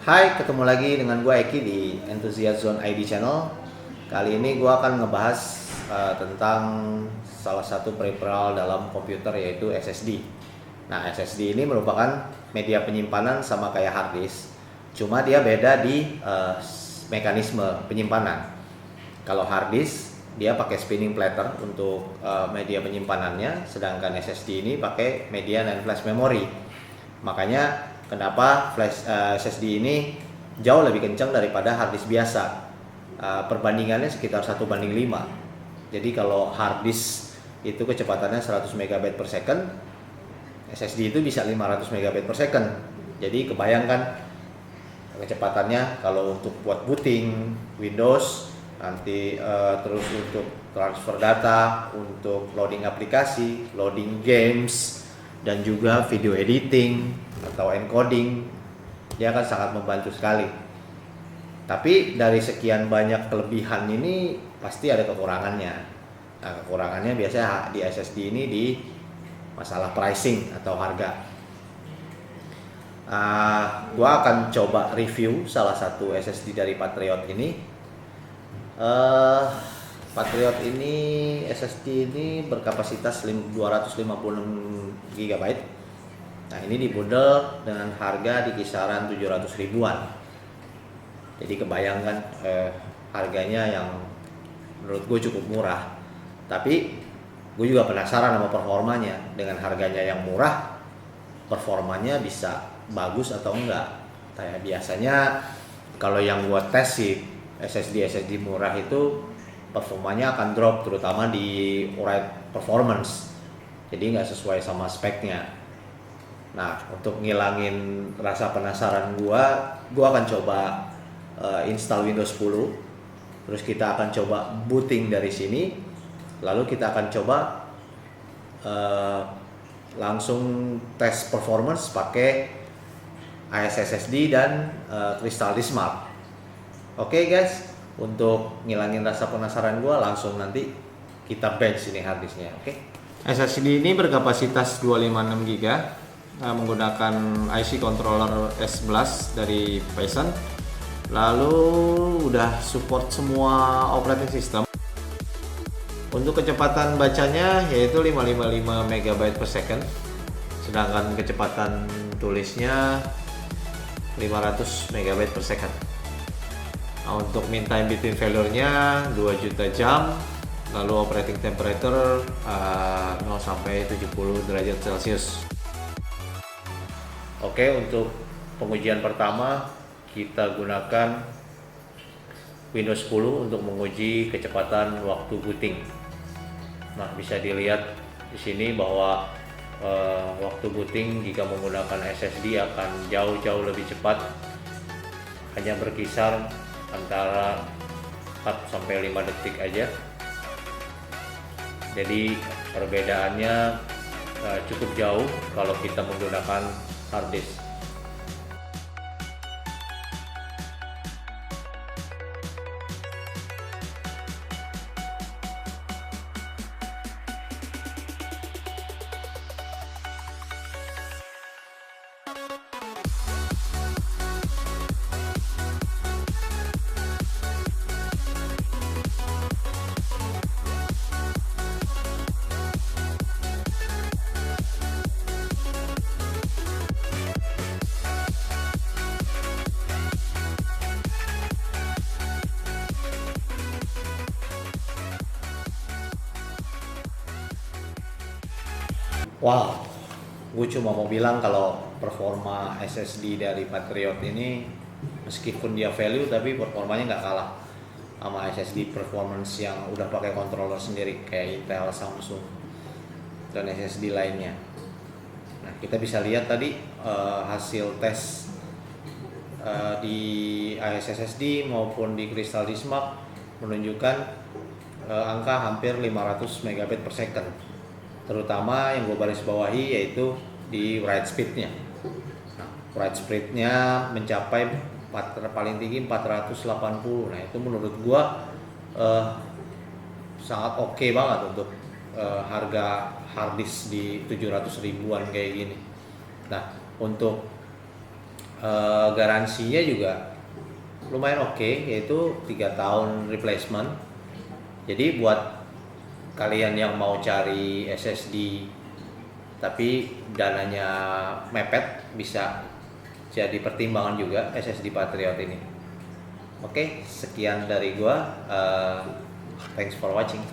Hai, ketemu lagi dengan gue Eki di Enthusiast Zone ID Channel. Kali ini gue akan ngebahas tentang salah satu peripheral dalam komputer yaitu SSD. Nah, SSD ini merupakan media penyimpanan sama kayak hard disk. Cuma dia beda di mekanisme penyimpanan. Kalau hard disk dia pakai spinning platter untuk media penyimpanannya, sedangkan SSD ini pakai media NAND flash memory. Makanya kenapa SSD ini jauh lebih kencang daripada hard disk biasa. Perbandingannya sekitar 1:5. Jadi kalau hard disk itu kecepatannya 100 MB per second, SSD itu bisa 500 MB per second. Jadi kebayangkan kecepatannya kalau untuk buat booting Windows, nanti terus untuk transfer data, untuk loading aplikasi, loading games, dan juga video editing atau encoding, dia akan sangat membantu sekali. Tapi dari sekian banyak kelebihan ini pasti ada kekurangannya. Nah, kekurangannya biasanya di SSD ini di masalah pricing atau harga. Gua akan coba review salah satu SSD dari Patriot ini. Patriot ini SSD ini berkapasitas 256 GB. Nah, ini dibundel dengan harga di kisaran 700 ribuan. Jadi kebayangkan harganya yang menurut gue cukup murah. Tapi gue juga penasaran sama performanya. Dengan harganya yang murah, performanya bisa bagus atau enggak. Kayak biasanya kalau yang gue tes sih SSD murah itu performanya akan drop, terutama di write performance. Jadi nggak sesuai sama speknya. Nah, untuk ngilangin rasa penasaran gua akan coba install Windows 10. Terus kita akan coba booting dari sini. Lalu kita akan coba langsung tes performance pakai ASSD dan Crystal Disk Mark. Oke guys, untuk ngilangin rasa penasaran gue, langsung nanti kita bench ini harddisknya. SSD ini berkapasitas 256 GB, menggunakan IC controller S11 dari Phison. Lalu udah support semua operating system. Untuk kecepatan bacanya yaitu 555 MB per second, sedangkan kecepatan tulisnya 500 MB per second. Nah, untuk mean time between failure-nya 2 juta jam, lalu operating temperature 0 sampai 70 derajat Celcius. Oke, untuk pengujian pertama kita gunakan Windows 10 untuk menguji kecepatan waktu booting. Nah, bisa dilihat di sini bahwa waktu booting jika menggunakan SSD akan jauh lebih cepat, hanya berkisar antara 4 sampai 5 detik aja. Jadi perbedaannya cukup jauh kalau kita menggunakan hard disk. Wow, gue cuma mau bilang kalau performa SSD dari Patriot ini meskipun dia value tapi performanya nggak kalah sama SSD performance yang udah pakai controller sendiri kayak Intel, Samsung, dan SSD lainnya. Nah, kita bisa lihat tadi hasil tes di ASSD maupun di Crystal Disk Mark menunjukkan angka hampir 500 MB per second. Terutama yang gue garis bawahi yaitu di write speednya. Nah, write speednya mencapai paling tinggi 480. Nah, itu menurut gue sangat oke banget untuk harga hard disk di 700 ribuan kayak gini. Nah, untuk Garansinya juga lumayan oke, yaitu 3 tahun replacement. Jadi buat kalian yang mau cari SSD tapi dananya mepet, bisa jadi pertimbangan juga SSD Patriot ini. Oke, sekian dari gua. Thanks for watching.